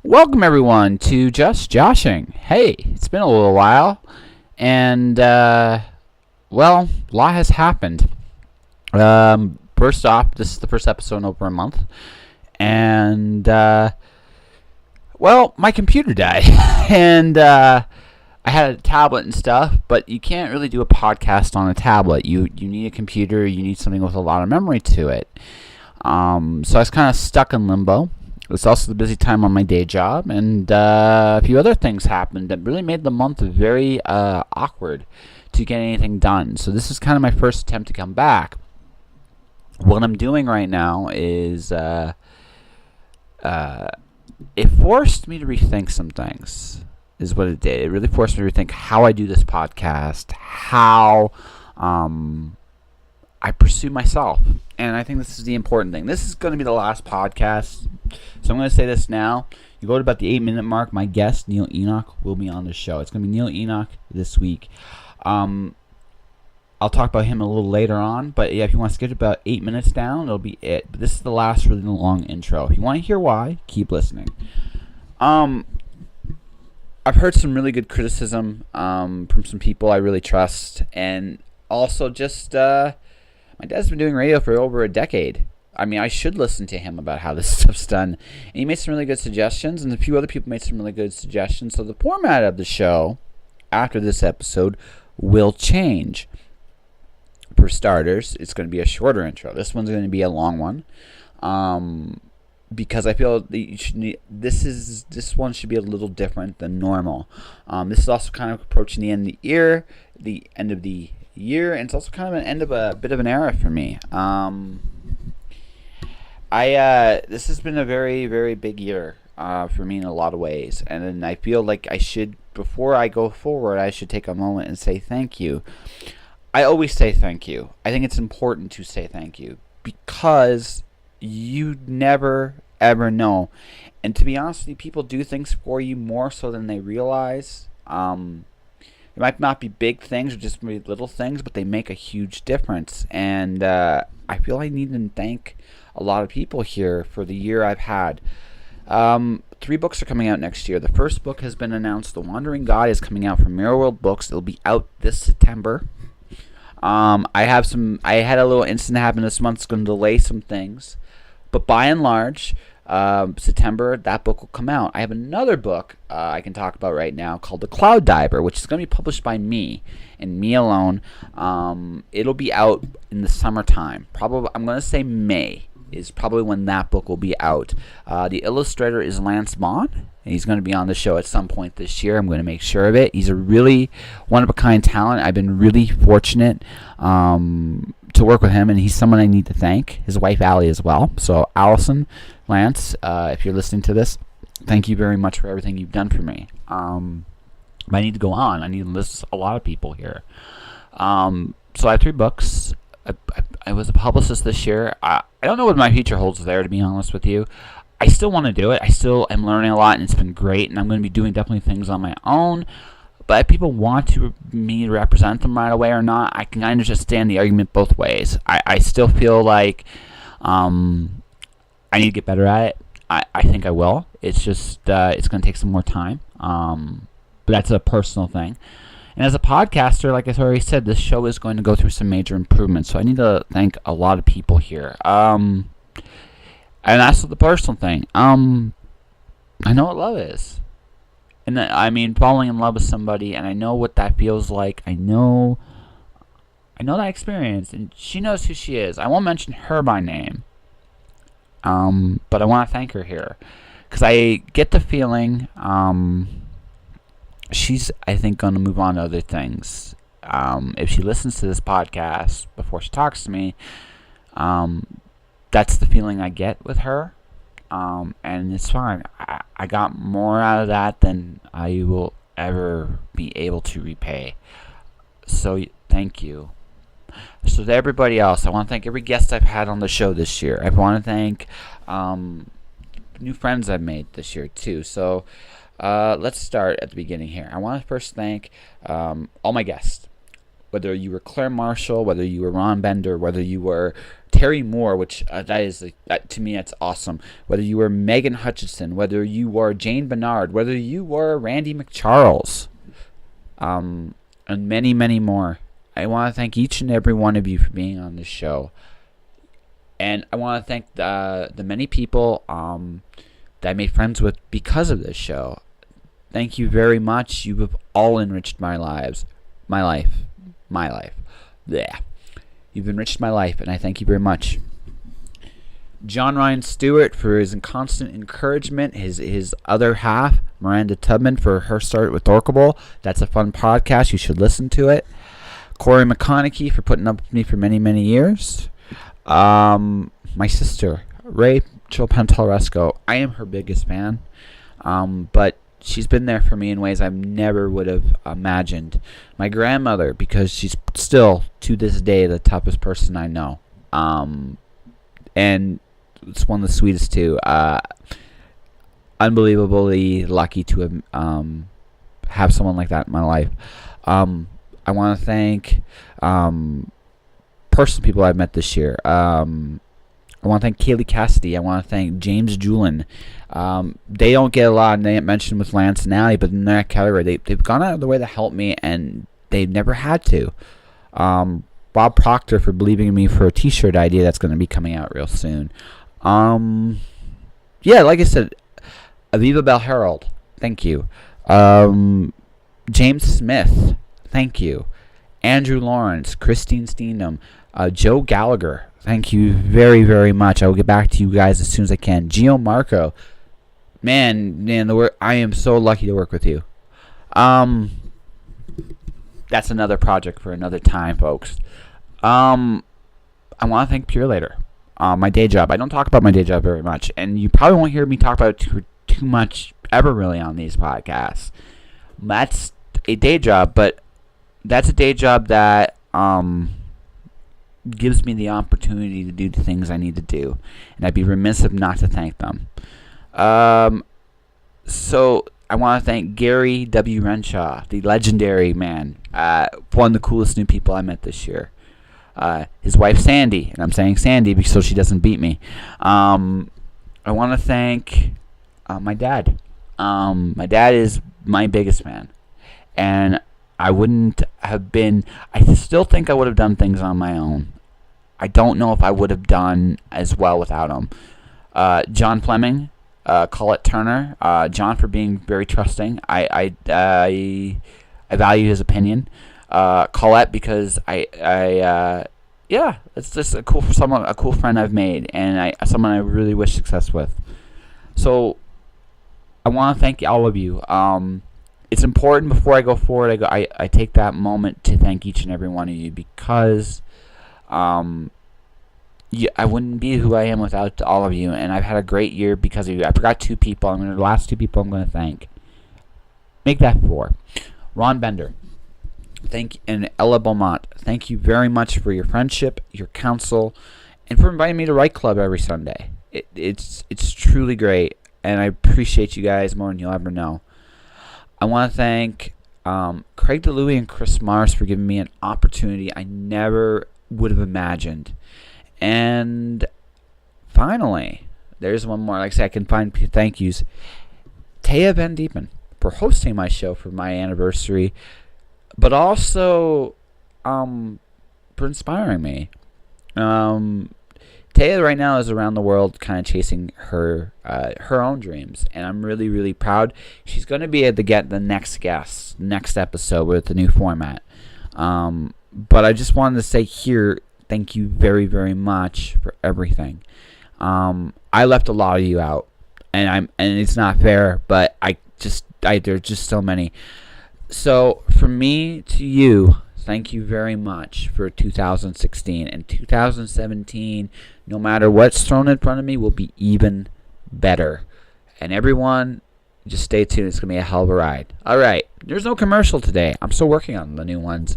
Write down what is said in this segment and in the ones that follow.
Welcome everyone to Just Joshing. Hey, it's been a little while, and well, a lot has happened. First off, this is the first episode in over a month, and well, my computer died, and I had a tablet and stuff, but you can't really do a podcast on a tablet. You need a computer. You need something with a lot of memory to it. So I was kind of stuck in limbo. It's also the busy time on my day job, and a few other things happened that really made the month very awkward to get anything done. So this is kind of my first attempt to come back. What I'm doing right now is it forced me to rethink some things, is what it did. It really forced me to rethink how I do this podcast, how I pursue myself. And I think this is the important thing. This is going to be the last podcast, so I'm going to say this now. You go to about the 8-minute mark, my guest, Neil Enock, will be on the show. It's going to be Neil Enock this week. I'll talk about him a little later on, but yeah, if you want to skip about 8 minutes down, it'll be it. But this is the last really long intro. If you want to hear why, keep listening. I've heard some really good criticism from some people I really trust, and also just my dad's been doing radio for over a decade. I mean, I should listen to him about how this stuff's done. And he made some really good suggestions, and a few other people made some really good suggestions. So the format of the show after this episode will change. For starters, it's going to be a shorter intro. This one's going to be a long one, because I feel that this one should be a little different than normal. This is also kind of approaching the end of the year, and it's also kind of an end of a bit of an era for me. This has been a very, very big year for me in a lot of ways, and then I feel like I should, before I go forward, I should take a moment and say thank you. I always say thank you. I think it's important to say thank you, because you never ever know. And to be honest with you, people do things for you more so than they realize. It might not be big things or just maybe little things, but they make a huge difference. And I feel I need to thank a lot of people here for the year I've had. 3 books are coming out next year. The first book has been announced. The Wandering God is coming out from Mirror World Books. It'll be out this September. I had a little incident happen this month. It's going to delay some things. But by and large, September, that book will come out. I have another book I can talk about right now called The Cloud Diver, which is going to be published by me and me alone. It'll be out in the summertime. Probably, I'm going to say May is probably when that book will be out. The illustrator is Lance Bond, and he's going to be on the show at some point this year. I'm going to make sure of it. He's a really one-of-a-kind talent. I've been really fortunate to work with him, and he's someone I need to thank. His wife, Allie, as well. So, Allison, Lance, if you're listening to this, thank you very much for everything you've done for me. But I need to go on. I need to list a lot of people here. So I have 3 books. I was a publicist this year. I don't know what my future holds there, to be honest with you. I still want to do it. I still am learning a lot, and it's been great, and I'm going to be doing definitely things on my own. But if people want me to represent them right away or not, I can kind of just stand the argument both ways. I still feel like I need to get better at it. I think I will. It's just it's going to take some more time. But that's a personal thing. And as a podcaster, like I already said, this show is going to go through some major improvements. So I need to thank a lot of people here. And that's the personal thing. I know what love is. And I mean, falling in love with somebody, and I know what that feels like. I know that experience, and she knows who she is. I won't mention her by name, but I want to thank her here, because I get the feeling she's, I think, going to move on to other things. If she listens to this podcast before she talks to me, that's the feeling I get with her. And it's fine. I got more out of that than I will ever be able to repay. So thank you. So to everybody else, I want to thank every guest I've had on the show this year. I want to thank new friends I've made this year too. So let's start at the beginning here. I want to first thank all my guests. Whether you were Claire Marshall, whether you were Ron Bender, whether you were Terry Moore, which that is to me that's awesome. Whether you were Megan Hutchinson, whether you were Jane Bernard, whether you were Randy McCharles, and many, many more. I want to thank each and every one of you for being on this show. And I want to thank the many people that I made friends with because of this show. Thank you very much. You have all enriched my life. Yeah. You've enriched my life, and I thank you very much. John Ryan Stewart for his constant encouragement. His other half, Miranda Tubman, for her start with Dorkable. That's a fun podcast. You should listen to it. Corey McConaughey for putting up with me for many, many years. My sister, Rachel Pantalresco. I am her biggest fan. But she's been there for me in ways I never would have imagined. My grandmother, because she's still, to this day, the toughest person I know. And it's one of the sweetest, too. Unbelievably lucky to have someone like that in my life. I want to thank personal people I've met this year. I want to thank Kaylee Cassidy. I want to thank James Julin. They don't get a lot of name mentioned with Lance and Allie, but in that category, they've gone out of their way to help me, and they've never had to. Bob Proctor for believing in me for a T-shirt idea that's going to be coming out real soon. Yeah, like I said, Aviva Bell Herald, thank you. James Smith, thank you. Andrew Lawrence, Christine Steenham, Joe Gallagher, thank you very, very much. I will get back to you guys as soon as I can. Gio Marco, man, I am so lucky to work with you. That's another project for another time, folks. I want to thank Pure Later, my day job. I don't talk about my day job very much, and you probably won't hear me talk about it too much ever really on these podcasts. That's a day job, but that's a day job that gives me the opportunity to do the things I need to do, and I'd be remiss if not to thank them. So I want to thank Gary W. Renshaw, the legendary man, one of the coolest new people I met this year. His wife Sandy, and I'm saying Sandy so she doesn't beat me. I want to thank my dad. My dad is my biggest fan, and I wouldn't have been. I still think I would have done things on my own. I don't know if I would have done as well without him. John Fleming, Colette Turner, John for being very trusting. I value his opinion. Colette because yeah, it's just a cool friend I've made, and someone I really wish success with. So I want to thank all of you. It's important before I go forward. I take that moment to thank each and every one of you because I wouldn't be who I am without all of you, and I've had a great year because of you. I forgot two people. The last two people I'm going to thank. Make that 4. Ron Bender. And Ella Beaumont. Thank you very much for your friendship, your counsel, and for inviting me to Write Club every Sunday. It's truly great, and I appreciate you guys more than you'll ever know. I want to thank Craig DeLuey and Chris Mars for giving me an opportunity I never would have imagined. And finally, there's one more. Like I said, I can find thank yous. Taya Van Diepen for hosting my show for my anniversary, but also for inspiring me. Taya right now is around the world kind of chasing her own dreams, and I'm really, really proud. She's going to be able to get the next guest, next episode with the new format. But I just wanted to say here, thank you very, very much for everything. I left a lot of you out, and it's not fair, but there's just so many. So from me to you, thank you very much for 2016 and 2017. No matter what's thrown in front of me, will be even better. And everyone, just stay tuned. It's gonna be a hell of a ride. All right, there's no commercial today. I'm still working on the new ones.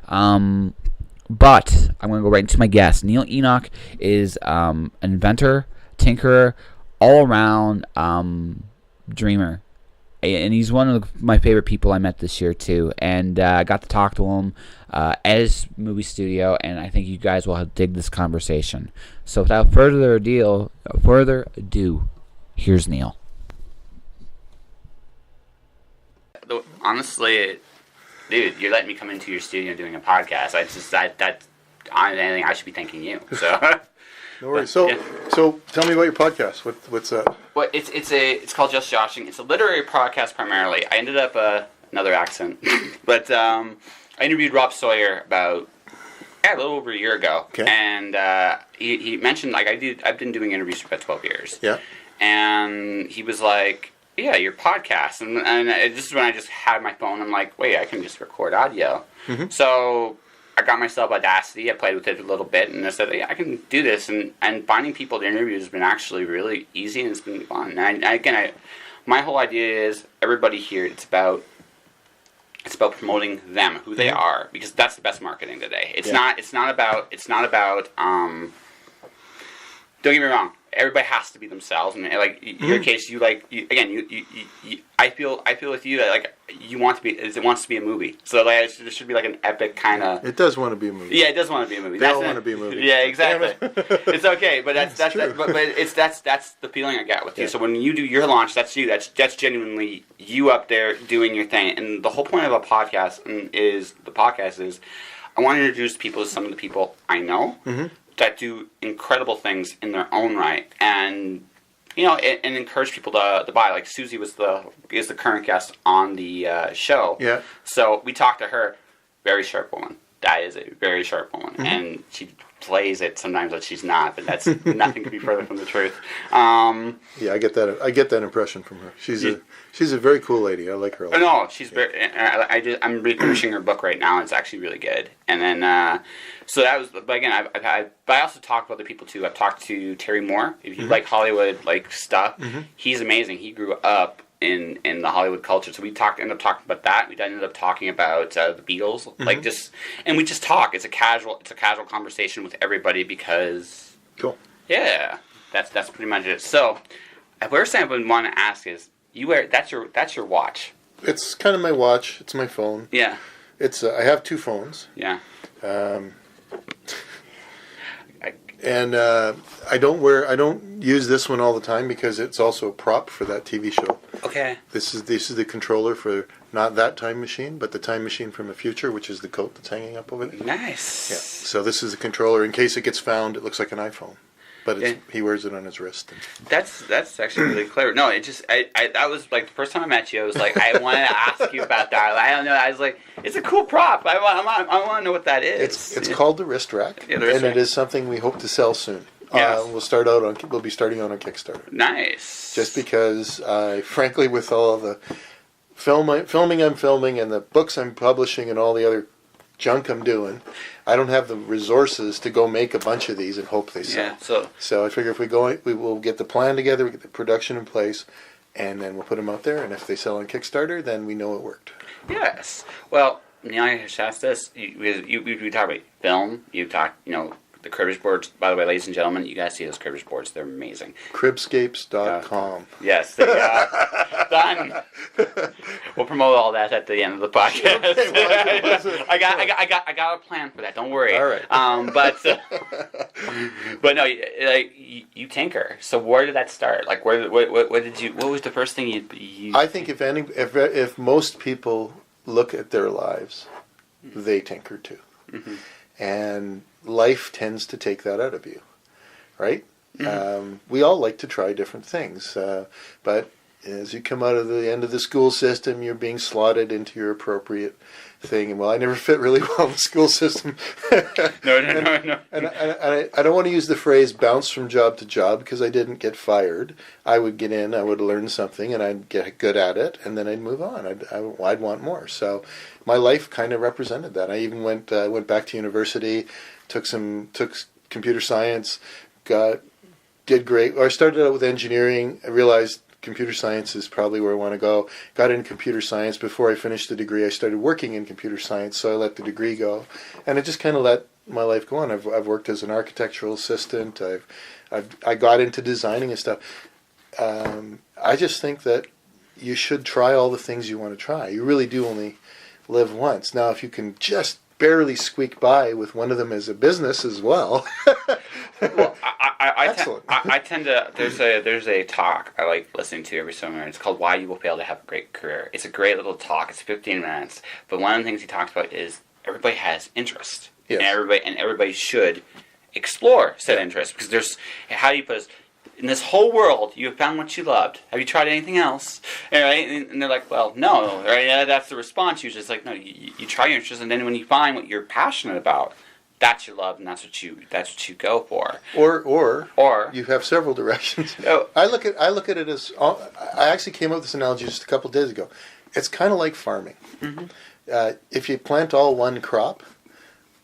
But I'm going to go right into my guest. Neil Enoch is an inventor, tinkerer, all-around dreamer. and he's one of my favorite people I met this year too. And I got to talk to him at his movie studio, and I think you guys will dig this conversation. So without further ado, here's Neil. Honestly, dude, you're letting me come into your studio doing a podcast. That's anything I should be thanking you. So. No worries. So tell me about your podcast. What's that? Well, it's called Just Joshing. It's a literary podcast primarily. I ended up another accent, but I interviewed Rob Sawyer about a little over a year ago, okay. And he mentioned like I've been doing interviews for about 12 years. Yeah. And he was like, "Yeah, your podcast," and this is when I just had my phone. I'm like, "Wait, I can just record audio." Mm-hmm. So I got myself Audacity. I played with it a little bit, and I said, "Yeah, I can do this." And finding people to interview has been actually really easy, and it's been fun. And my whole idea is everybody here. It's about promoting them, who they are, because that's the best marketing today. It's not about. Don't get me wrong. Everybody has to be themselves, and like in your case, I feel with you that like you want to be. It wants to be a movie, so like there should be like an epic kind of. It does want to be a movie. Yeah, it does want to be a movie. They all want to be a movie. Yeah, exactly. It's okay, but that's the feeling I get with you. So when you do your launch, that's you. That's genuinely you up there doing your thing. And the whole point of a podcast is I want to introduce people to some of the people I know. Mm-hmm. That do incredible things in their own right, and and encourage people to buy. Like Susie is the current guest on the show. Yeah. So we talked to her. Very sharp woman. That is a very sharp woman, and she plays it sometimes that she's not. But that's nothing could be further from the truth. Yeah, I get that. I get that impression from her. She's a very cool lady. I like her a lot. No, she's very. I'm finishing her book right now. It's actually really good. And then, so that was. But again, but I also talk to other people too. I've talked to Terry Moore. If you like Hollywood stuff, he's amazing. He grew up in the Hollywood culture. So we ended up talking about that. We ended up talking about the Beatles, and we just talk. It's a casual conversation with everybody because. Cool. Yeah, that's pretty much it. So, first thing I would want to ask is. That's your watch. It's kind of my watch. It's my phone. Yeah. It's I have two phones. Yeah. And I don't use this one all the time because it's also a prop for that TV show. Okay. This is the controller for not that time machine, but the time machine from the future, which is the coat that's hanging up over there. Nice. Yeah. So this is the controller in case it gets found. It looks like an iPhone. But he wears it on his wrist. That's actually really clever. No, it just that was like the first time I met you. I was like, I wanted to ask you about that. I don't know. I was like, it's a cool prop. I want to know what that is. It's called the wrist rack, and it is something we hope to sell soon. Yes. We'll be starting on Kickstarter. Nice. Just because, frankly, with all of the filming I'm filming and the books I'm publishing and all the other junk I'm doing, I don't have the resources to go make a bunch of these and hope they sell. Yeah, so I figure if we will get the plan together, we get the production in place, and then we'll put them out there. And if they sell on Kickstarter, then we know it worked. Yes. Well, I just asked this. You talk about film. You talk, the cribbage boards. By the way, ladies and gentlemen, you guys see those cribbage boards. They're amazing. Cribscapes.com. Yes. Done. We'll promote all that at the end of the podcast. Okay, well, I got a plan for that. Don't worry. All right. But no, like you tinker. So where did that start? Like what was the first thing you I think if most people look at their lives, they tinker too. Mm-hmm. And life tends to take that out of you, right? Mm-hmm. We all like to try different things, but as you come out of the end of the school system, you're being slotted into your appropriate thing. And I never fit really well in the school system. No. And I don't want to use the phrase bounce from job to job because I didn't get fired. I would get in, I would learn something, and I'd get good at it, and then I'd move on. I'd want more. So my life kind of represented that. I even went back to university, took computer science, did great. I started out with engineering. I realized computer science is probably where I want to go. Got into computer science. Before I finished the degree, I started working in computer science, so I let the degree go. And it just kind of let my life go on. I've worked as an architectural assistant. I got into designing and stuff. I just think that you should try all the things you want to try. You really do only live once. Now, if you can just barely squeak by with one of them as a business as well. Well, Excellent. I tend to. There's a talk I like listening to every so often. It's called "Why You Will Fail to Have a Great Career." It's a great little talk. It's 15 minutes, but one of the things he talks about is everybody has interest, Yes. and everybody should explore said interest, because there's, how do you put this? In this whole world, you have found what you loved. Have you tried anything else? Right? And they're like, well, no. Right? Yeah, that's the response usually. It's like, no, you try your interest, and then when you find what you're passionate about, that's your love, and that's what you go for. Or you have several directions. Oh. I look at it as, I actually came up with this analogy just a couple of days ago. It's kind of like farming. Mm-hmm. If you plant all one crop,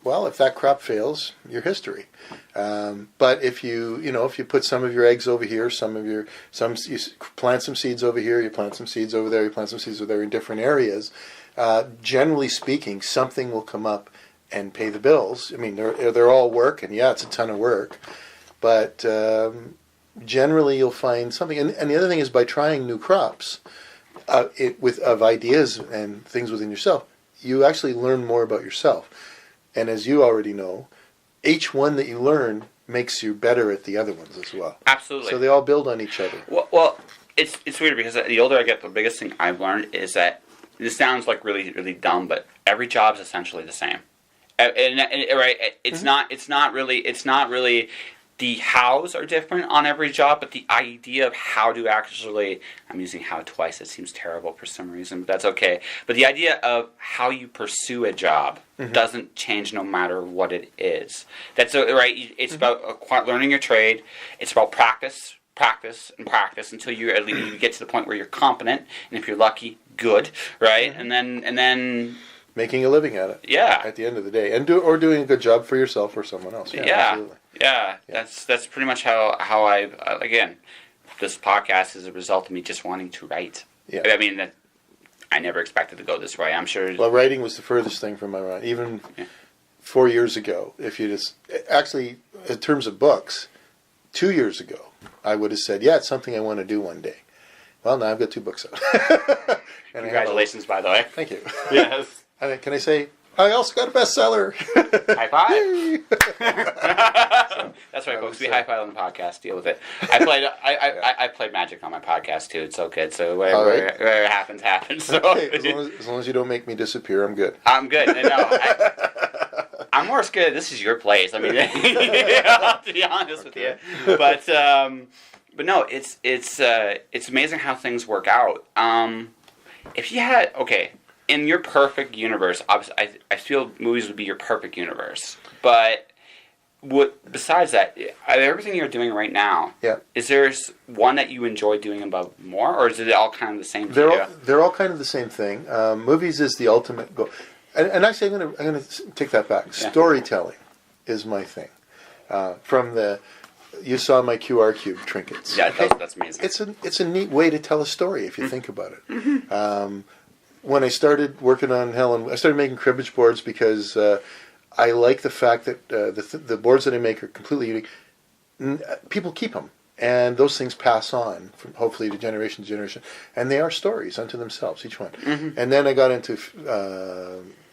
well, if that crop fails, you're history. But if you put some of your eggs over here, you plant some seeds over here, you plant some seeds over there, you plant some seeds over there in different areas, generally speaking, something will come up and pay the bills. I mean, they're all work, and yeah, it's a ton of work, but generally you'll find something. And the other thing is, by trying new crops, of ideas and things within yourself, you actually learn more about yourself. And as you already know, each one that you learn makes you better at the other ones as well. Absolutely. So they all build on each other. Well, it's weird, because the older I get, the biggest thing I've learned is that, this sounds like really, really dumb, but every job's essentially the same. And right, it's not really the hows are different on every job, but the idea of how to actually, I'm using how twice, it seems terrible for some reason, but that's okay. But the idea of how you pursue a job doesn't change no matter what it is. That's right. It's about learning your trade. It's about practice until you get to the point where you're competent, and if you're lucky, good, right? And then making a living at it. Yeah. At the end of the day, and doing a good job for yourself or someone else. Yeah. Absolutely. Yeah. That's pretty much how I've again, this podcast is a result of me just wanting to write. Yeah. I mean, that I never expected to go this way. I'm sure. Well, writing was the furthest thing from my mind. Even 4 years ago, if you just actually, in terms of books, 2 years ago, I would have said, yeah, it's something I want to do one day. Well, now I've got 2 books out. And congratulations, by the way. Thank you. Yes. Can I say, I also got a bestseller. High five. That's right, folks. We high five on the podcast. Deal with it. I played Magic on my podcast too. It's so good. So whatever it happens. So okay, as long as you don't make me disappear, I'm good. I'm good. No, I'm more scared. This is your place. I mean, to be honest with you, but no, it's amazing how things work out. If you had in your perfect universe, obviously, I feel movies would be your perfect universe. But besides that, everything you're doing right now, is there one that you enjoy doing above more, or is it all kind of the same to you? They're all kind of the same thing. Movies is the ultimate goal. And actually, I'm going to take that back. Yeah. Storytelling is my thing. You saw my QR cube trinkets. Yeah, that's amazing. It's a neat way to tell a story if you think about it. When I started working on Helen, I started making cribbage boards because I like the fact that the boards that I make are completely unique. People keep them, and those things pass on, from hopefully to generation to generation, and they are stories unto themselves, each one. And then I got into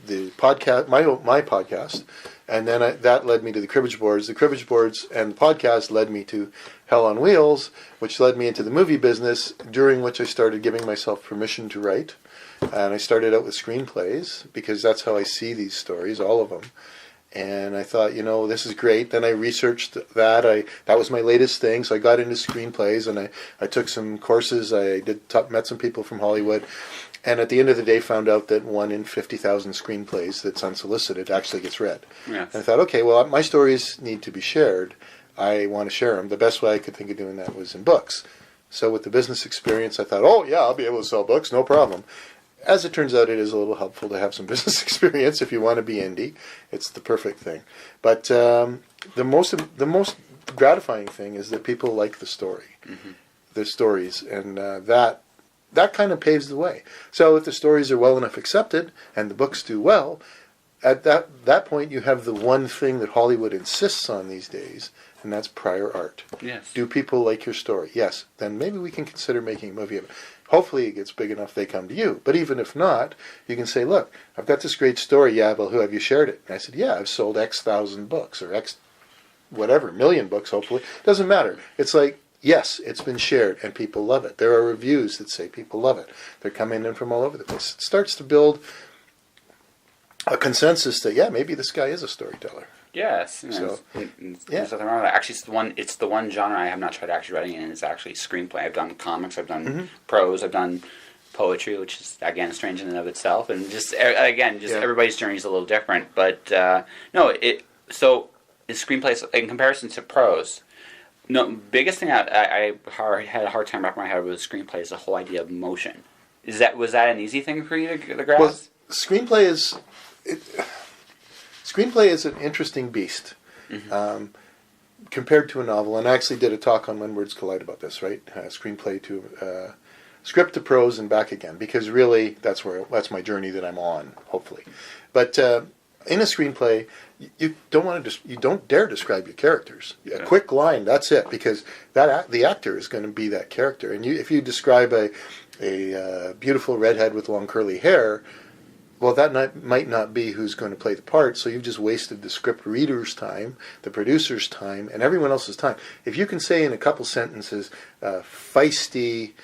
the podcast, my podcast, and then that led me to the cribbage boards. The cribbage boards and the podcast led me to Hell on Wheels, which led me into the movie business, during which I started giving myself permission to write. And I started out with screenplays, because that's how I see these stories, all of them. And I thought, this is great. Then I researched that. That was my latest thing. So I got into screenplays, and I took some courses. I met some people from Hollywood. And at the end of the day, found out that 1 in 50,000 screenplays that's unsolicited actually gets read. Yes. And I thought, okay, well, my stories need to be shared. I want to share them. The best way I could think of doing that was in books. So with the business experience, I thought, oh, yeah, I'll be able to sell books, no problem. As it turns out, it is a little helpful to have some business experience if you want to be indie. It's the perfect thing. But the most gratifying thing is that people like the story, the stories, and that kind of paves the way. So if the stories are well enough accepted and the books do well, at that point you have the one thing that Hollywood insists on these days, and that's prior art. Yes. Do people like your story? Yes. Then maybe we can consider making a movie of it. Hopefully it gets big enough they come to you. But even if not, you can say, look, I've got this great story. Yeah, well, who have you shared it? And I said, yeah, I've sold X thousand books or X whatever, million books, hopefully. Doesn't matter. It's like, yes, it's been shared and people love it. There are reviews that say people love it. They're coming in from all over the place. It starts to build a consensus that, yeah, maybe this guy is a storyteller. Yes. So, there's nothing wrong with that. Actually, it's the one genre I have not tried actually writing in is actually screenplay. I've done comics, I've done prose, I've done poetry, which is, again, strange in and of itself. And just, again, everybody's journey is a little different. But, so is screenplays, in comparison to prose, biggest thing I had a hard time wrapping my head with screenplay is the whole idea of motion. Was that an easy thing for you to grasp? Well, screenplay is an interesting beast compared to a novel. And I actually did a talk on When Words Collide about this, right? Screenplay to script to prose and back again, because really that's my journey that I'm on, hopefully. But in a screenplay, you don't dare describe your characters. A quick line, that's it, because the actor is going to be that character. And if you describe a beautiful redhead with long curly hair, well, that might not be who's going to play the part, so you've just wasted the script reader's time, the producer's time, and everyone else's time. If you can say in a couple sentences, feisty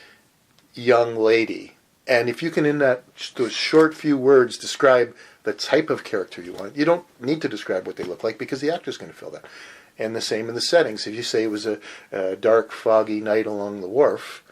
young lady, and if you can in those short few words describe the type of character you want, you don't need to describe what they look like because the actor's going to fill that. And the same in the settings. If you say it was a dark, foggy night along the wharf,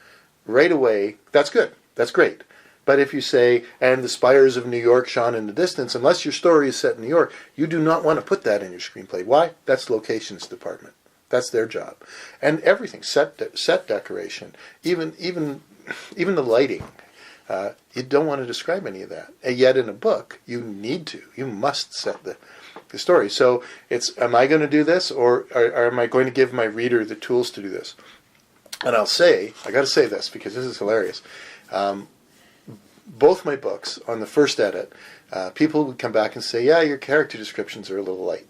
right away, that's good. That's great. But if you say, and the spires of New York shone in the distance, unless your story is set in New York, you do not want to put that in your screenplay. Why? That's locations department. That's their job. And everything, set decoration, even the lighting. You don't want to describe any of that. And yet in a book, you need to. You must set the story. So am I going to do this, or am I going to give my reader the tools to do this? And I got to say this because this is hilarious. Both my books, on the first edit, people would come back and say, yeah, your character descriptions are a little light.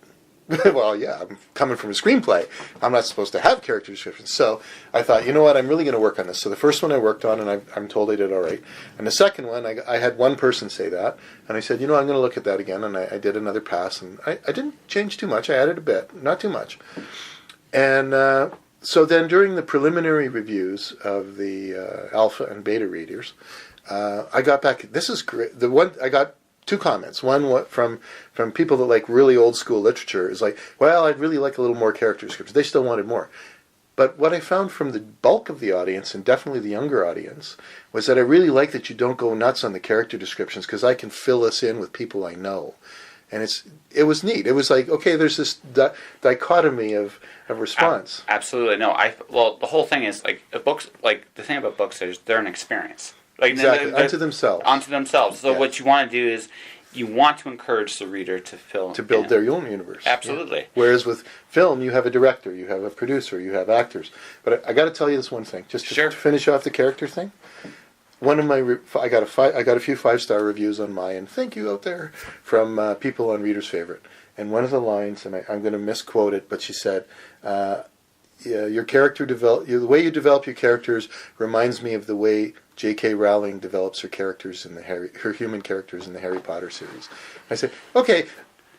Well, yeah, I'm coming from a screenplay. I'm not supposed to have character descriptions. So I thought, you know what, I'm really going to work on this. So the first one I worked on, and I'm told I did all right. And the second one, I had one person say that. And I said, I'm going to look at that again. And I did another pass. And I didn't change too much. I added a bit, not too much. And so then during the preliminary reviews of the alpha and beta readers, I got back, this is great. I got two comments. One from people that like really old school literature is like, well, I'd really like a little more character description. They still wanted more. But what I found from the bulk of the audience, and definitely the younger audience, was that I really like that you don't go nuts on the character descriptions because I can fill this in with people I know. And it was neat. It was like, okay, there's this dichotomy of response. Absolutely. No, well, the whole thing is, like, books, like, the thing about books is they're an experience. Like, exactly, unto themselves. So what you want to do is you want to encourage the reader to build their own universe. Absolutely. Yeah. Whereas with film, you have a director, you have a producer, you have actors. But I got to tell you this one thing, just to finish off the character thing. One of I got a few 5-star reviews on mine. Thank you out there from people on Reader's Favorite. And one of the lines, and I'm going to misquote it, but she said, your character the way you develop your characters reminds me of the way J.K. Rowling develops her characters in her human characters in the Harry Potter series. I said, okay,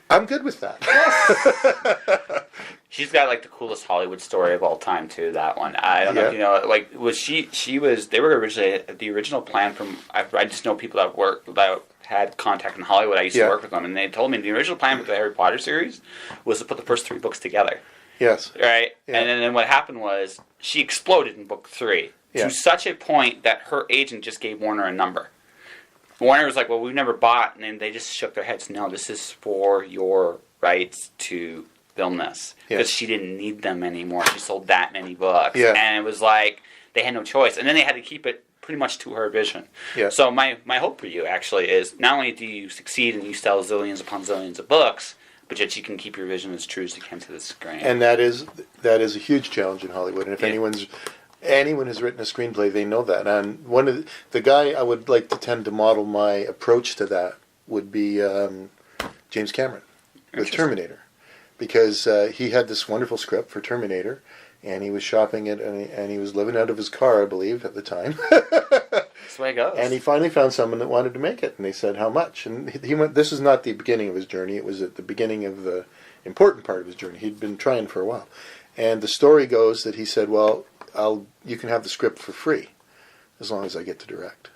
I'm good with that. She's got like the coolest Hollywood story of all time too. That one, I don't know if you know. Like, was she? They were originally the original plan from. I just know people that had contact in Hollywood. I used to work with them, and they told me the original plan for the Harry Potter series was to put the first 3 books together. Yes. Right? Yeah. And then what happened was she exploded in book 3 to such a point that her agent just gave Warner a number. Warner was like, well, we've never bought, and then they just shook their heads. No, this is for your rights to film this. Because she didn't need them anymore. She sold that many books. Yeah. And it was like, they had no choice. And then they had to keep it pretty much to her vision. Yeah. So my hope for you, actually, is not only do you succeed and you sell zillions upon zillions of books, but yet you can keep your vision as true as you can to the screen. And that is a huge challenge in Hollywood. And if anyone has written a screenplay, they know that. And one of the guy I would like to tend to model my approach to that would be James Cameron with Terminator. because he had this wonderful script for Terminator, and he was shopping it, and he was living out of his car, I believe, at the time. That's the way it goes. And he finally found someone that wanted to make it, and they said, how much? And he went, this is not the beginning of his journey, it was at the beginning of the important part of his journey. He'd been trying for a while. And the story goes that he said, well, you can have the script for free, as long as I get to direct.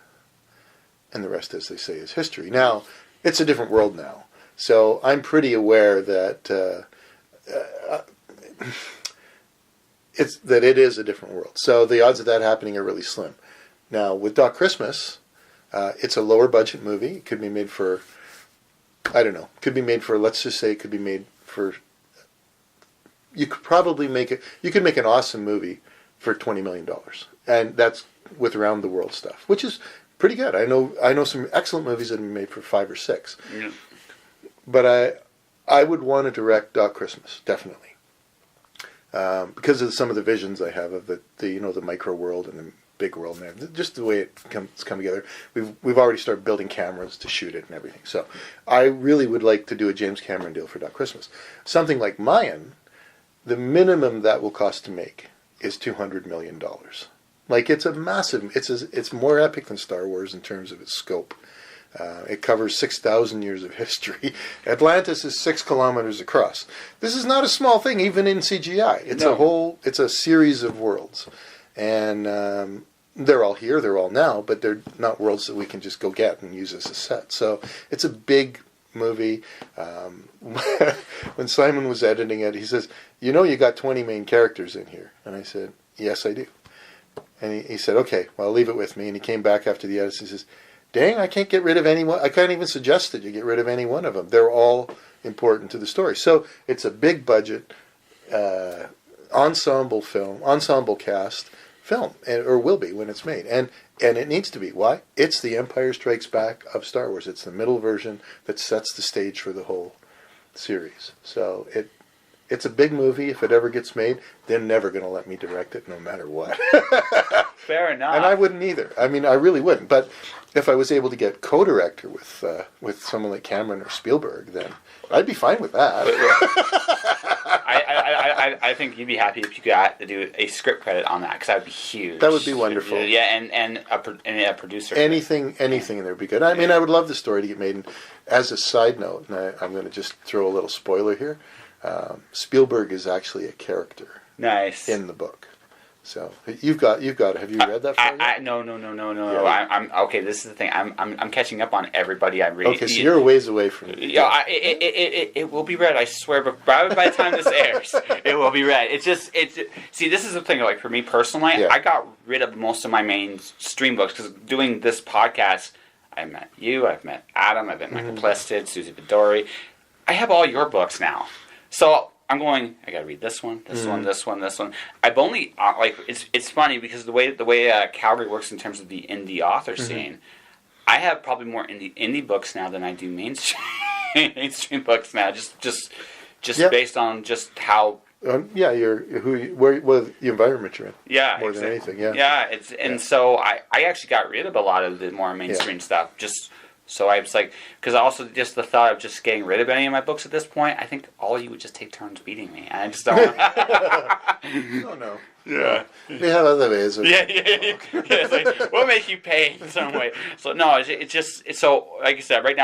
And the rest, as they say, is history. Now, it's a different world now. So I'm pretty aware that it is a different world. So the odds of that happening are really slim. Now, with Doc Christmas, it's a lower budget movie. It could be made for, I don't know, could be made for, let's just say it could be made for, you could probably make it, you could make an awesome movie for $20 million. And that's with around the world stuff, which is pretty good. I know some excellent movies that have been made for 5 or 6. Yeah. But I would want to direct Doc Christmas, definitely. Because of some of the visions I have of the micro world and the big world, and just the way it's come together. We've already started building cameras to shoot it and everything. So I really would like to do a James Cameron deal for Doc Christmas. Something like Mayan, the minimum that will cost to make is $200 million. Like, it's a massive, it's more epic than Star Wars in terms of its scope. It covers 6,000 years of history. Atlantis is 6 kilometers across. This is not a small thing, even in CGI. It's a series of worlds. And they're all here, they're all now, but they're not worlds that we can just go get and use as a set. So it's a big movie. When Simon was editing it, he says, you got 20 main characters in here. And I said, yes, I do. And he said, okay, well, leave it with me. And he came back after the edit and he says, dang, I can't get rid of anyone. I can't even suggest that you get rid of any one of them. They're all important to the story. So it's a big budget, ensemble cast film, or will be when it's made. And it needs to be. Why? It's the Empire Strikes Back of Star Wars. It's the middle version that sets the stage for the whole series. So it's a big movie. If it ever gets made, they're never going to let me direct it no matter what. Fair enough. And I wouldn't either. I mean, I really wouldn't. But if I was able to get co-director with someone like Cameron or Spielberg, then I'd be fine with that. I think you'd be happy if you got to do a script credit on that, because that would be huge. That would be wonderful. Yeah, and a producer. Anything in there would be good. I mean, I would love the story to get made. And as a side note, and I'm going to just throw a little spoiler here, Spielberg is actually a character. Nice. In the book. So you've got. Have you read that? No. Yeah. I'm okay. This is the thing. I'm catching up on everybody I read. Okay, so you're a ways away from it. Yeah, it will be read. I swear. But by the time this airs, it will be read. See, this is the thing. Like, for me personally, I got rid of most of my mainstream books because doing this podcast, I met you. I've met Adam. I've met Michael Plested, Susie Vidori. I have all your books now. So I'm going, I gotta read this one. I've only it's funny because the way Calgary works in terms of the indie author scene, I have probably more indie books now than I do mainstream books now. Just based on just how. What the environment you're in. Yeah, more than anything. Yeah. Yeah, so I actually got rid of a lot of the more mainstream stuff. So I was like, because also just the thought of just getting rid of any of my books at this point, I think all of you would just take turns beating me. And I just don't want Oh, no. Yeah. We have other ways. Yeah. It's like, we'll make you pay in some way. So, no, so, like I said, right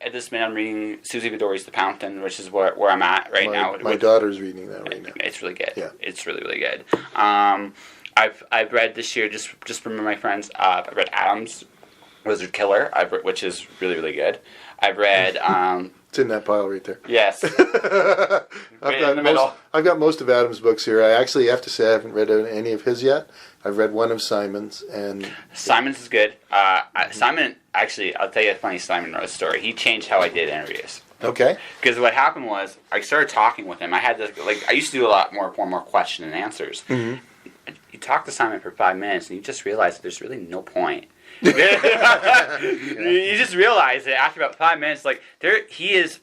at this minute, I'm reading Susie Vidori's The Fountain, which is where I'm at now. My daughter's reading that right now. It's really good. Yeah. It's really, really good. I've read this year, just from my friends, I've read Adam's Wizard Killer, which is really, really good. I've read. It's in that pile right there. Yes. I've got most of Adam's books here. I actually have to say I haven't read any of his yet. I've read one of Simon's, and Simon's is good. Simon, actually, I'll tell you a funny Simon Rose story. He changed how I did interviews. Okay. Because what happened was I started talking with him. I had this I used to do a lot more question and answers. Mm-hmm. You talk to Simon for 5 minutes, and you just realize that there's really no point. You just realize that after about 5 minutes, he is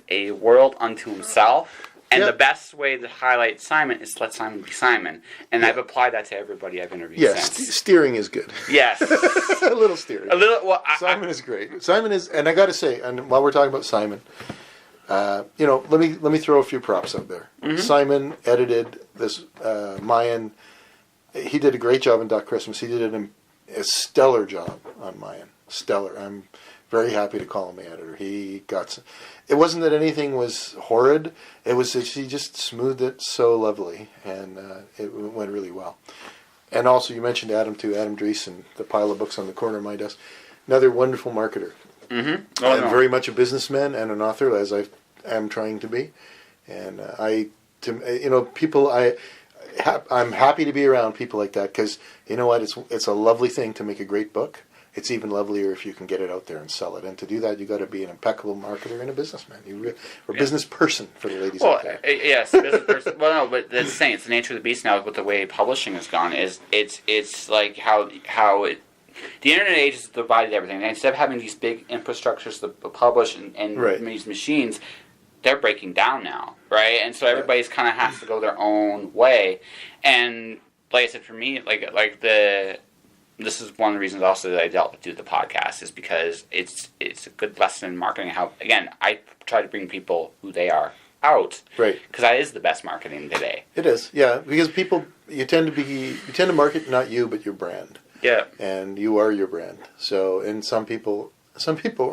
a world unto himself, and the best way to highlight Simon is to let Simon be Simon. And I've applied that to everybody I've interviewed since. Steering is good. Yes. A little steering. A little. Well, Simon is great. Simon is, and I got to say, and while we're talking about Simon, Let me throw a few props out there. Mm-hmm. Simon edited this Mayan. He did a great job in Duck Christmas. He did a stellar job on Mayan. Stellar. I'm very happy to call him the editor. He got. It wasn't that anything was horrid. It was that he just smoothed it so lovely, and it went really well. And also, you mentioned Adam too. Adam Dreesen, the pile of books on the corner of my desk. Another wonderful marketer. Mm-hmm. And very much a businessman and an author, as I am trying to be. And I'm happy to be around people like that because you know what? It's a lovely thing to make a great book. It's even lovelier if you can get it out there and sell it. And to do that, you got to be an impeccable marketer and a businessman. Or business person for the ladies out there. Yes, business person. Well, no, but that's the thing. It's the nature of the beast now with the way publishing has gone. It's like how the internet age has divided everything. And instead of having these big infrastructures to publish and Right. these machines, they're breaking down now, right? And so everybody's kind of has to go their own way. And like I said, for me, this is one of the reasons also that I dealt with do the podcast is because it's a good lesson in marketing. How again, I try to bring people who they are out, Right? Because that is the best marketing today. It is, yeah. Because people, you tend to market not you but your brand. Yeah. And you are your brand. So, and some people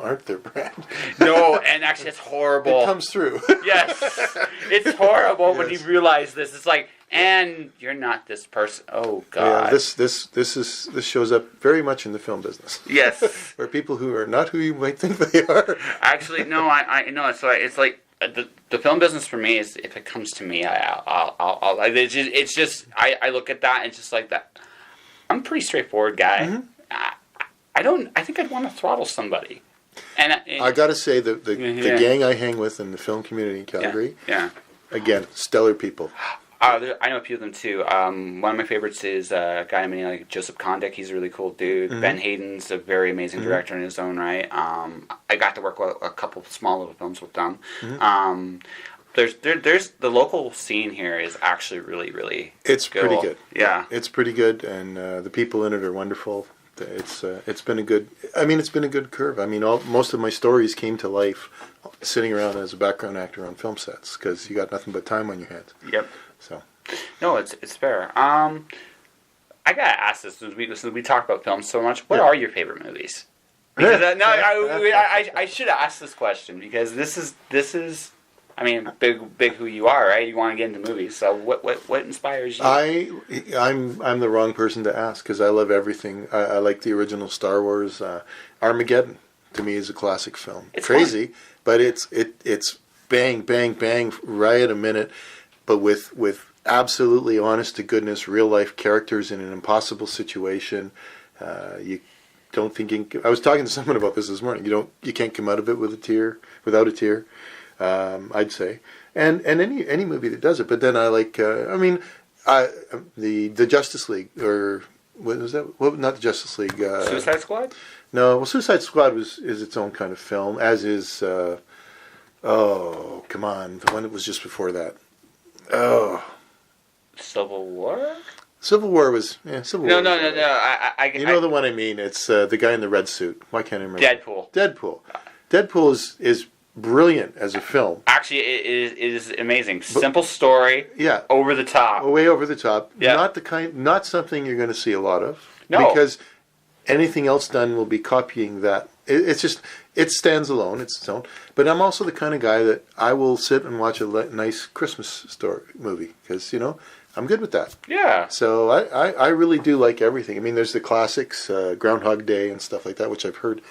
aren't their brand. No, and actually, it's horrible. It comes through. Yes, it's horrible when you Yes. realize this. It's like, and you're not this person. Oh God. Yeah, this shows up very much in the film business. Yes. Where people who are not who you might think they are. Actually, no. I know. It's like the film business for me is if it comes to me, I'll it's just I look at that and it's just like that. I'm a pretty straightforward guy. Mm-hmm. I think I'd want to throttle somebody. And I got to say the gang I hang with in the film community in Calgary. Yeah. Again, stellar people. I know a few of them too. One of my favorites is a guy named like Joseph Kondik. He's a really cool dude. Mm-hmm. Ben Hayden's a very amazing director in his own right. I got to work with a couple small little films with them. Mm-hmm. There's the local scene here is actually really, really It's cool. pretty good. Yeah. It's pretty good, and the people in it are wonderful. It's been a good curve. I mean, most of my stories came to life sitting around as a background actor on film sets because you got nothing but time on your hands. Yep. So, No, it's fair. I gotta ask this since we talk about films so much. What Yeah. are your favorite movies? Because I should ask this question because this is. I mean, big who you are, right? You want to get into movies. So what inspires you? I'm the wrong person to ask because I love everything. I like the original Star Wars. Armageddon to me is a classic film. It's crazy, fun. but it's bang bang bang right at a minute, but with absolutely honest to goodness real life characters in an impossible situation. You don't think I was talking to someone about this morning. You can't come out of it without a tear. I'd say, and any movie that does it. But then I like, the Justice League, or what was that? What, not the Justice League. Suicide Squad? No, well, Suicide Squad is its own kind of film, as is. Oh, come on, the one that was just before that. Oh, Civil War? Civil War was Civil War. No. You know the one I mean. It's the guy in the red suit. Why can't I remember? Deadpool is brilliant as a film. Actually, it is amazing. Simple story. Yeah. Over the top. Way over the top. Yeah. Not something you're going to see a lot of. No. Because anything else done will be copying that. It stands alone. It's its own. But I'm also the kind of guy that I will sit and watch a nice Christmas movie because I'm good with that. Yeah. So I really do like everything. I mean, there's the classics, Groundhog Day and stuff like that, which I've heard.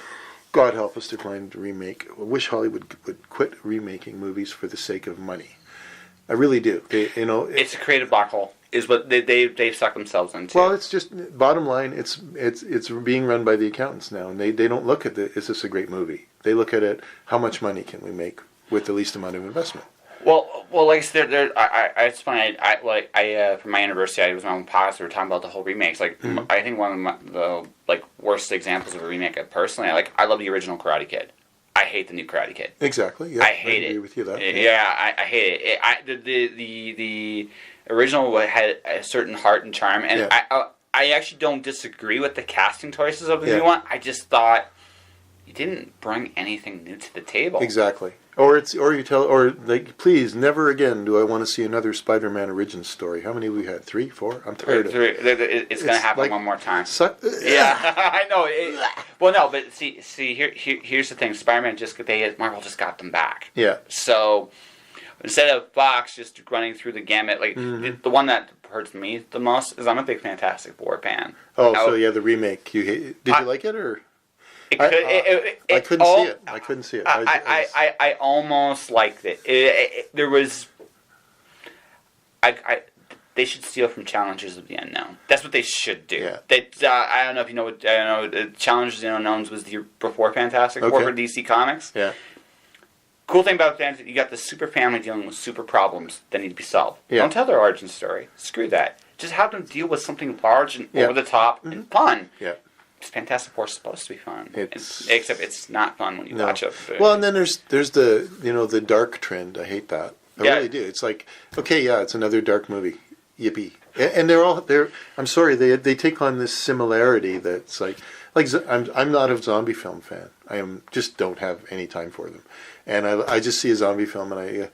God help us to find a remake. I wish Hollywood would quit remaking movies for the sake of money. I really do. It's a creative black hole. Is what they've sucked themselves into. Well, it's just bottom line. It's being run by the accountants now, and they don't look at it. Is this a great movie? They look at it. How much money can we make with the least amount of investment? Well, like I said, it's funny. For my anniversary, I was on the podcast. We were talking about the whole remakes. Like, I think one of the worst examples of a remake. Personally, I love the original Karate Kid. I hate the new Karate Kid. Exactly. Yeah, I hate it. I agree with you that. Yeah, I hate it. The original had a certain heart and charm, and I actually don't disagree with the casting choices of the new one. I just thought you didn't bring anything new to the table. Exactly. Or you tell, or like, please, never again do I want to see another Spider-Man origin story. How many have we had? 3, 4? I'm tired of it. It's going to happen like, one more time. Yeah, I know. Well, no, but see, here's the thing. Spider-Man Marvel just got them back. Yeah. So instead of Fox just running through the gamut, like the one that hurts me the most is I'm a big Fantastic Four fan. Oh, so yeah, the remake. Did you like it or? I couldn't see it. I couldn't see it. I almost liked it. There was. They should steal from Challengers of the Unknown. That's what they should do. Yeah. I don't know if you know what. I don't know. Challengers of the Unknowns was the before Fantastic Four for DC Comics. Yeah. Cool thing about that is you got the super family dealing with super problems that need to be solved. Yeah. Don't tell their origin story. Screw that. Just have them deal with something large and over the top and fun. Yeah. Fantastic Four is supposed to be fun, except it's not fun when you watch it. Well, and then there's the the dark trend. I hate that. I really do. It's like, okay, yeah, it's another dark movie. Yippee! And they're. I'm sorry, they take on this similarity that's like I'm not a zombie film fan. Just don't have any time for them, and I just see a zombie film and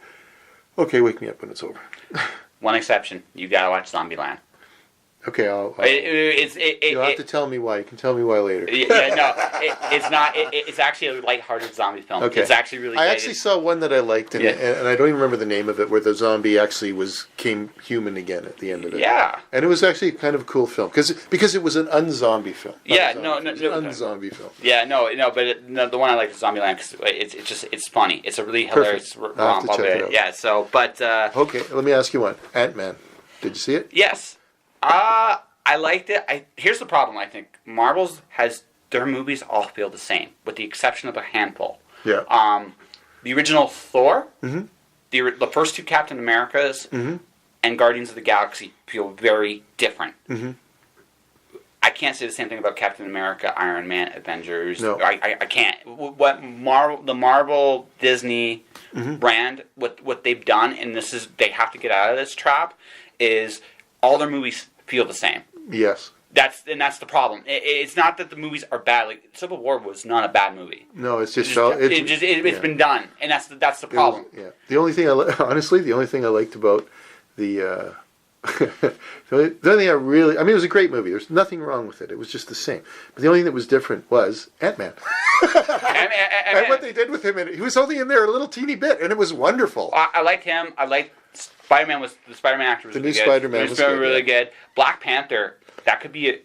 okay, wake me up when it's over. One exception: you gotta watch Zombieland. Okay, you'll have to tell me why. You can tell me why later. It's not. It's actually a lighthearted zombie film. Okay. It's actually really good. I actually saw one that I liked, and I don't even remember the name of it, where the zombie actually came human again at the end of it. Yeah. And it was actually kind of a cool film, because it was an un-zombie film. Un-zombie film. Yeah, but the one I like is Zombieland, because it's funny. It's a really hilarious romp. I'll have to check it out. Yeah, so, but... okay, let me ask you one. Ant-Man. Did you see it? Yes. I liked it. Here's the problem, I think. Marvel's their movies all feel the same, with the exception of a handful. Yeah. The original Thor, the first two Captain Americas, and Guardians of the Galaxy feel very different. I can't say the same thing about Captain America, Iron Man, Avengers. No. I can't. What the Marvel Disney brand, what they've done, and they have to get out of this trap, is all their movies feel the same. Yes. That's the problem. It's not that the movies are bad. Like Civil War was not a bad movie. No, it's just it's been done, and that's the problem. The only thing I liked about the only thing it was a great movie. There's nothing wrong with it. It was just the same. But the only thing that was different was Ant-Man. And what they did with him, he was only in there a little teeny bit, and it was wonderful. I liked him. I liked Spider-Man. The Spider-Man actor was the really new good. Spider-Man was really good. Black Panther. That could be a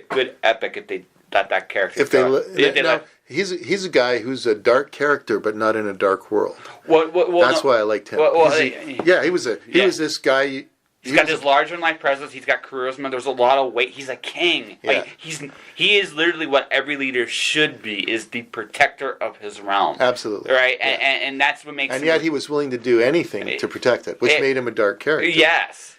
good epic if they let that character go. He's a guy who's a dark character, but not in a dark world. That's why I liked him. He was this guy. He's got this larger-than-life presence. He's got charisma. There's a lot of weight. He's a king. Yeah. He is literally what every leader should be, is the protector of his realm. Absolutely. Right? Yeah. And that's what makes him... And yet he was willing to do anything to protect it, which made him a dark character. Yes.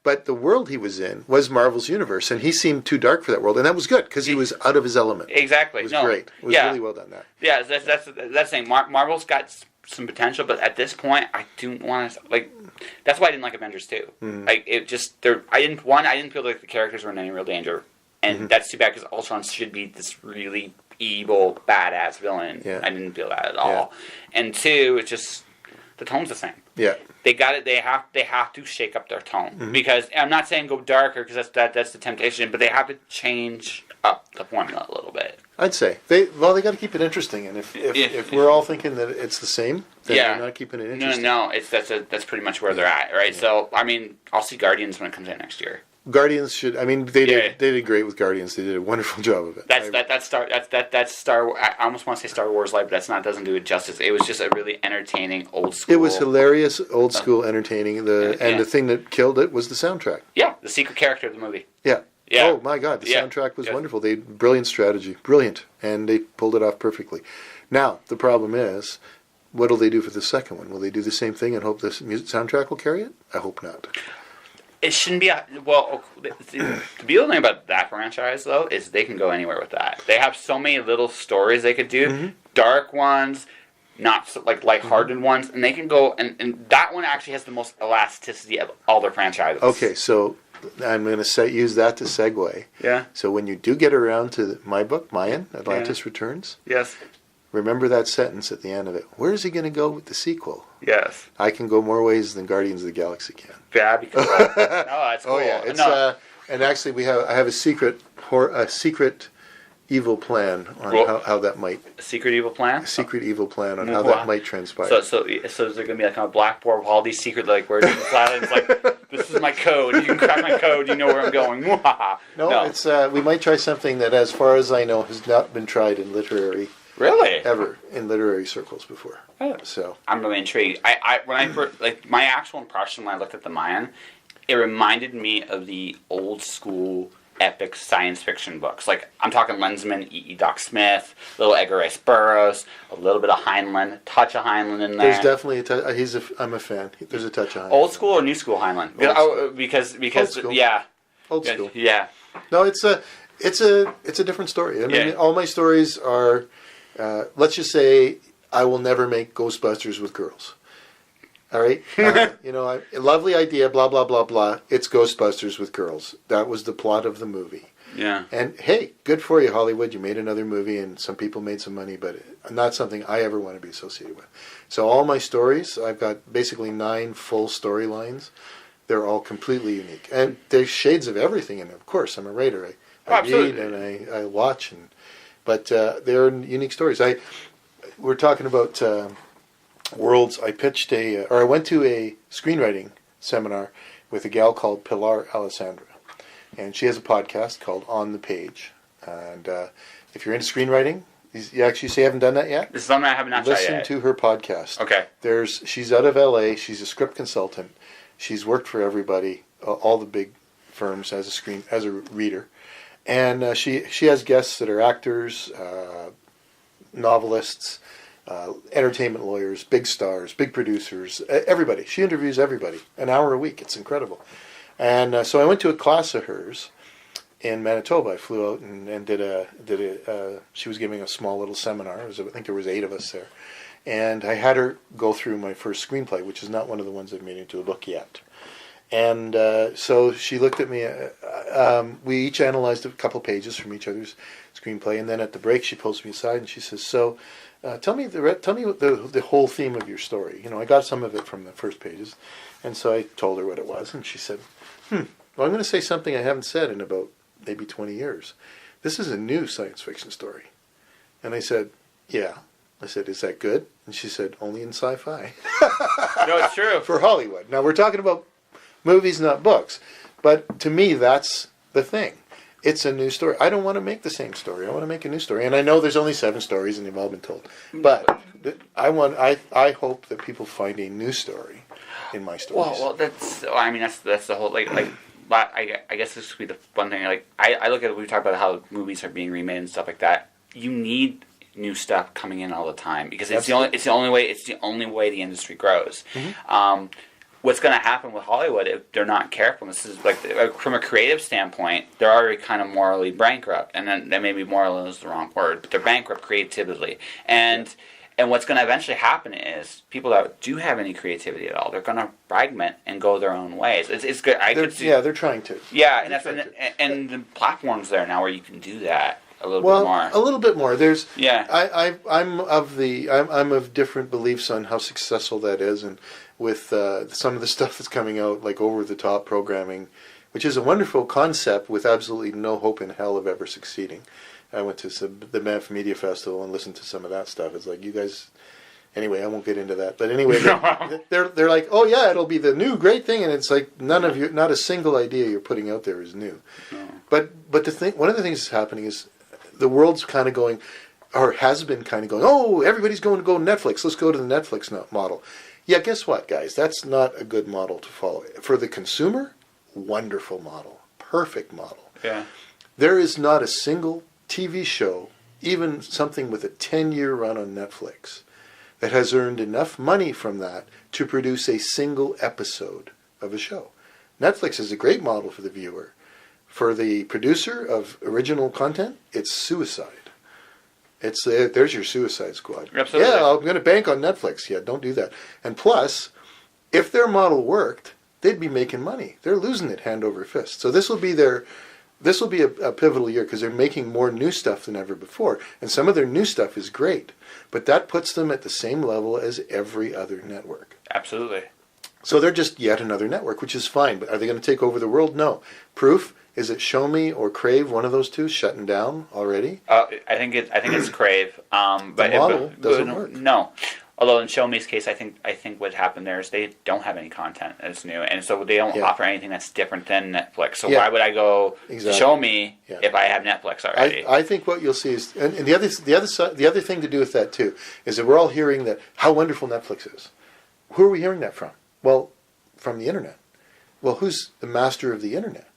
But the world he was in was Marvel's universe, and he seemed too dark for that world, and that was good, because he was out of his element. Exactly. It was great. It was really well done, that. Yeah, that's the thing. Marvel's got some potential, but at this point, I don't want to... That's why I didn't like Avengers 2. I didn't feel like the characters were in any real danger. And that's too bad, because Ultron should be this really evil, badass villain. Yeah. I didn't feel that at all. And 2, it's just... The tone's the same. Yeah. They got it. They have to shake up their tone, because I'm not saying go darker, because that's the temptation, but they have to change up the formula a little bit. I'd say they got to keep it interesting, and if we're all thinking that it's the same, then they're not keeping it interesting. No, that's pretty much where they're at, right? Yeah. So I'll see Guardians when it comes in next year. Guardians should. They did great with Guardians. They did a wonderful job of it. That's Star. I almost want to say Star Wars like, but doesn't do it justice. It was just a really entertaining old school. It was hilarious, old school, entertaining. The thing that killed it was the soundtrack. Yeah, the secret character of the movie. Yeah. Oh my God, the soundtrack was wonderful. Brilliant strategy, brilliant, and they pulled it off perfectly. Now the problem is, what will they do for the second one? Will they do the same thing and hope the soundtrack will carry it? I hope not. It shouldn't be the beautiful thing about that franchise, though, is they can go anywhere with that. They have so many little stories they could do, dark ones, not so, lighthearted ones, and they can go, and that one actually has the most elasticity of all their franchises. Okay, so I'm going to use that to segue. Yeah. So when you do get around to my book, Mayan, Atlantis Returns, Yes. remember that sentence at the end of it. Where is he going to go with the sequel? Yes. I can go more ways than Guardians of the Galaxy can. Yeah, because no, that's cool. Oh yeah, it's no. and actually I have a secret evil plan on how that might Secret evil plan. How that might transpire. So is there gonna be like on a blackboard with all these secret like words and it's like this is my code. You can crack my code. You know where I'm going. No, it's we might try something that, as far as I know, has not been tried in literary. Really? Ever in literary circles before. Oh. So I'm really intrigued. When I first, like, my actual impression when I looked at the Mayan, it reminded me of the old school epic science fiction books. Like, I'm talking Lensman, E. Doc Smith, little Edgar Rice Burroughs, a little bit of Heinlein, touch of Heinlein in there. There's definitely a touch. I'm a fan. There's a touch of Heinlein. Old school or new school Heinlein? Because Old school. Yeah. Old school. Yeah. No, it's a different story. I mean, all my stories are. Let's just say I will never make Ghostbusters with girls. All right, lovely idea, blah blah blah blah. It's Ghostbusters with girls. That was the plot of the movie. Yeah. And hey, good for you, Hollywood. You made another movie, and some people made some money, but not something I ever want to be associated with. So all my stories, I've got basically 9 full storylines. They're all completely unique, and there's shades of everything in them. Of course, I'm a writer. I read and I watch, but they're unique stories. We're talking about worlds. I went to a screenwriting seminar with a gal called Pilar Alessandra, and she has a podcast called On the Page. And if you're into screenwriting, you actually say you haven't done that yet? This is something I have not tried yet. Listen to her podcast. Okay. She's out of LA. She's a script consultant. She's worked for everybody, all the big firms as a reader. And she has guests that are actors, novelists, entertainment lawyers, big stars, big producers, everybody. She interviews everybody, an hour a week. It's incredible. And so I went to a class of hers in Manitoba. I flew out and she was giving a small little seminar. I think there was 8 of us there. And I had her go through my first screenplay, which is not one of the ones I've made into a book yet. And so she looked at me. We each analyzed a couple pages from each other's screenplay, and then at the break, she pulls me aside and she says, "So, tell me the whole theme of your story." I got some of it from the first pages, and so I told her what it was, and she said, "Well, I'm going to say something I haven't said in about maybe 20 years. This is a new science fiction story." And I said, "Yeah." I said, "Is that good?" And she said, "Only in sci-fi." No, it's true. For Hollywood. Now we're talking about movies, not books. But to me, that's the thing. It's a new story. I don't want to make the same story. I want to make a new story. And I know there's only 7 stories and they've all been told. But I hope that people find a new story in my stories. Well, that's the whole I guess this would be the one thing. Like I look at we talk about how movies are being remade and stuff like that. You need new stuff coming in all the time because it's the only way the industry grows. Mm-hmm. What's going to happen with Hollywood if they're not careful? This is from a creative standpoint, they're already kind of morally bankrupt, and then maybe moral is the wrong word, but they're bankrupt creatively. And what's going to eventually happen is people that do have any creativity at all, they're going to fragment and go their own ways. It's good. They're trying to. Yeah, and the platforms there now where you can do that. A little bit more. There's I'm of different beliefs on how successful that is, and with some of the stuff that's coming out, like over the top programming, which is a wonderful concept with absolutely no hope in hell of ever succeeding. I went to the Banff Media Festival and listened to some of that stuff. It's like, you guys. Anyway, I won't get into that. But anyway, they're like, oh yeah, it'll be the new great thing, and it's like not a single idea you're putting out there is new. No. But one of the things that's happening is the world's kind of going, or has been kind of going, oh, everybody's going to go Netflix. Let's go to the Netflix model. Yeah, guess what, guys? That's not a good model to follow. For the consumer, wonderful model. Perfect model. Yeah. There is not a single TV show, even something with a 10-year run on Netflix, that has earned enough money from that to produce a single episode of a show. Netflix is a great model for the viewer. For the producer of original content, it's suicide. There's your Suicide Squad. Absolutely. Yeah, I'm going to bank on Netflix. Yeah, don't do that. And plus, if their model worked, they'd be making money. They're losing it hand over fist. So this will be a pivotal year because they're making more new stuff than ever before. And some of their new stuff is great. But that puts them at the same level as every other network. Absolutely. So they're just yet another network, which is fine. But are they going to take over the world? No. Proof is it Show Me or Crave, one of those two, shutting down already? I think it's Crave. The model doesn't work. No. Although in Show Me's case, I think what happened there is they don't have any content that's new, and so they don't offer anything that's different than Netflix. So why would I go to Show Me if I have Netflix already? I think what you'll see is, and the other thing to do with that too is that we're all hearing that how wonderful Netflix is. Who are we hearing that from? Well, from the internet. Well, who's the master of the internet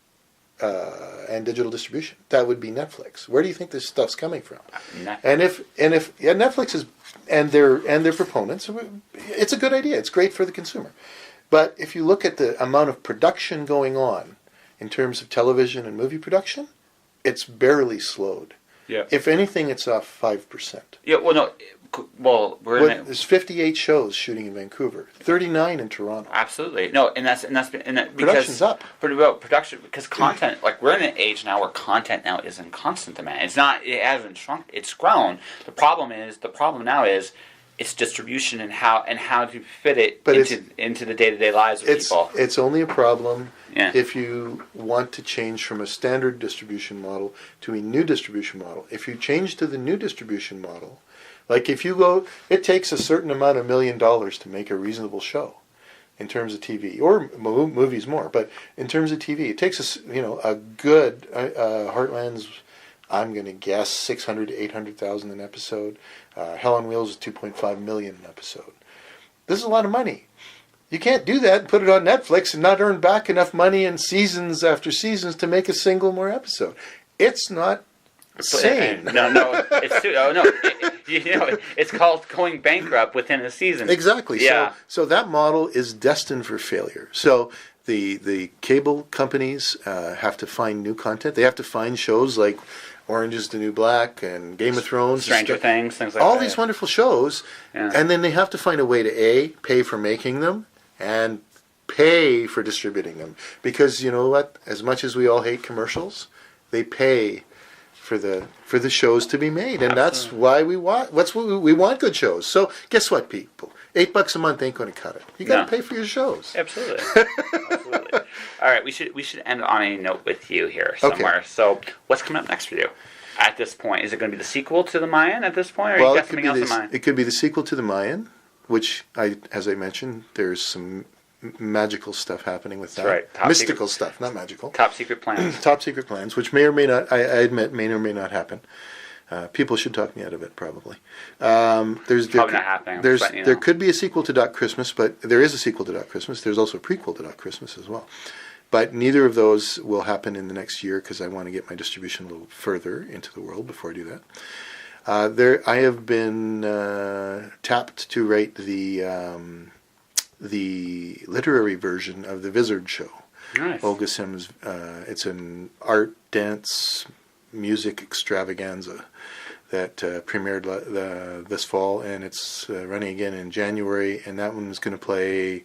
and digital distribution? That would be Netflix. Where do you think this stuff's coming from? Netflix. And if Netflix is and their proponents, it's a good idea. It's great for the consumer. But if you look at the amount of production going on in terms of television and movie production, it's barely slowed. Yeah. If anything, it's off 5%. Yeah. Well, no. Well, there's 58 shows shooting in Vancouver, 39 in Toronto. Absolutely. No, and that's production's up. Production because content, like we're in an age now where content now is in constant demand. It hasn't shrunk. It's grown. The problem now is its distribution and how to fit it into the day-to-day lives of people. It's only a problem if you want to change from a standard distribution model to a new distribution model. If you change to the new distribution model, like if you go, it takes a certain amount of $1 million to make a reasonable show in terms of TV, or movies more, but in terms of TV, it takes a good Heartland's, I'm going to guess, 600 to 800,000 an episode. Hell on Wheels is 2.5 million an episode. This is a lot of money. You can't do that and put it on Netflix and not earn back enough money in seasons after seasons to make a single more episode. It's not sane. No, it's too. Oh no, it's called going bankrupt within a season. Exactly. Yeah. So that model is destined for failure. So the cable companies have to find new content. They have to find shows like Orange is the New Black and Game of Thrones, Stranger Things, things like that. All these wonderful shows, and then they have to find a way to pay for making them and pay for distributing them. Because you know what? As much as we all hate commercials, they pay for the shows to be made, and that's why we want. We want good shows. So guess what, people? $8 a month ain't going to cut it. You got to pay for your shows. Absolutely. Absolutely. All right, we should end on a note with you here somewhere. Okay. So, what's coming up next for you? At this point, is it going to be the sequel to the Mayan? At this point, or you got something else in mind? It could be the sequel to the Mayan, which as I mentioned, there's some magical stuff happening with that. That's right. Mystical stuff, not magical. Top secret plans. Top secret plans, which may or may not, I admit, may or may not happen. People should talk me out of it, probably. Probably not happening. There could be a sequel to Doc Christmas, but there is a sequel to Doc Christmas. There's also a prequel to Doc Christmas as well. But neither of those will happen in the next year because I want to get my distribution a little further into the world before I do that. I have been tapped to write the literary version of the Vizard Show. Nice. Olga Sims. It's an art, dance, music extravaganza that premiered this fall, and it's running again in January, and that one's going to play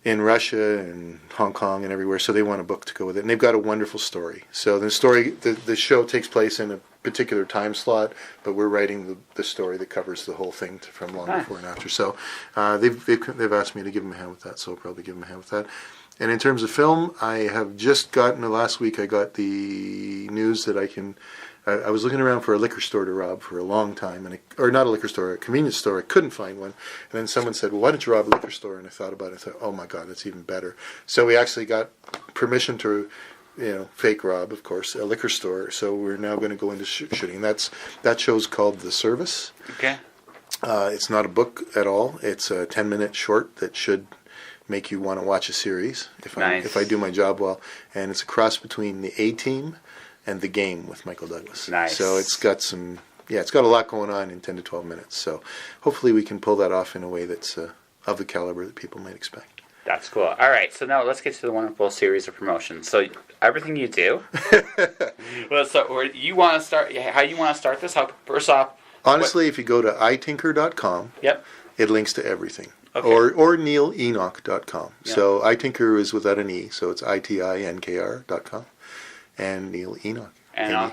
in Russia and Hong Kong and everywhere, so they want a book to go with it. And they've got a wonderful story. So the show takes place in a particular time slot, but we're writing the story that covers the whole thing from long before and after. So they've asked me to give them a hand with that, so I'll probably give them a hand with that. And in terms of film, I have just gotten, last week I got the news that I was looking around for a liquor store to rob for a long time, or not a liquor store, a convenience store. I couldn't find one. And then someone said, well, why don't you rob a liquor store? And I thought about it. I thought, oh my God, that's even better. So we actually got permission to, fake rob, of course, a liquor store. So we're now going to go into shooting. That show's called The Service. Okay. It's not a book at all. It's a 10-minute short that should make you want to watch a series if I do my job well. And it's a cross between the A-Team and The Game with Michael Douglas. Nice. So it's got it's got a lot going on in 10 to 12 minutes. So hopefully we can pull that off in a way that's of the caliber that people might expect. That's cool. All right, so now let's get to the wonderful series of promotions. So everything you do. Well, so how you want to start this? First off, honestly, if you go to itinker.com, yep, it links to everything. Okay. or neilenock.com. Yeah. So iTinker is without an E, so it's itinkr.com. And Neil Enoch. And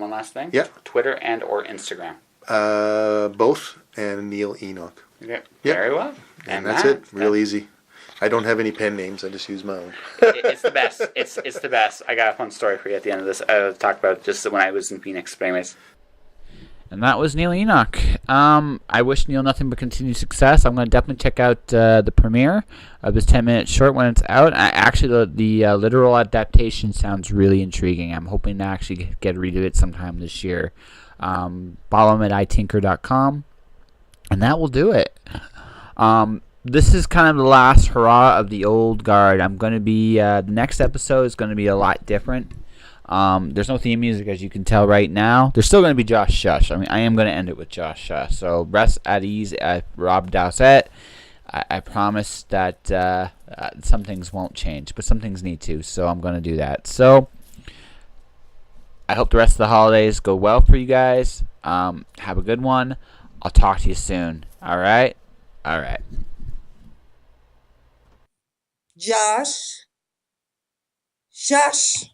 one last thing. Yeah. Twitter and or Instagram. Both, and Neil Enoch. Okay. Yep. Very well. And that's it. Real easy. I don't have any pen names. I just use my own. It's the best. It's the best. I got a fun story for you at the end of this. I'll talk about just when I was in Phoenix. But anyways. And that was Neil Enoch. I wish Neil nothing but continued success. I'm going to definitely check out the premiere of this 10-minute short when it's out. Actually, the literal adaptation sounds really intriguing. I'm hoping to actually get a read of it sometime this year. Follow him at itinker.com. And that will do it. This is kind of the last hurrah of the old guard. I'm going to be the next episode is going to be a lot different. There's no theme music, as you can tell right now. There's still going to be Josh Shush. I mean, I am going to end it with Josh Shush. So rest at ease at Rob Dowsett. I promise that some things won't change, but some things need to. So I'm going to do that. So I hope the rest of the holidays go well for you guys. Have a good one. I'll talk to you soon. All right? All right. Josh. Shush.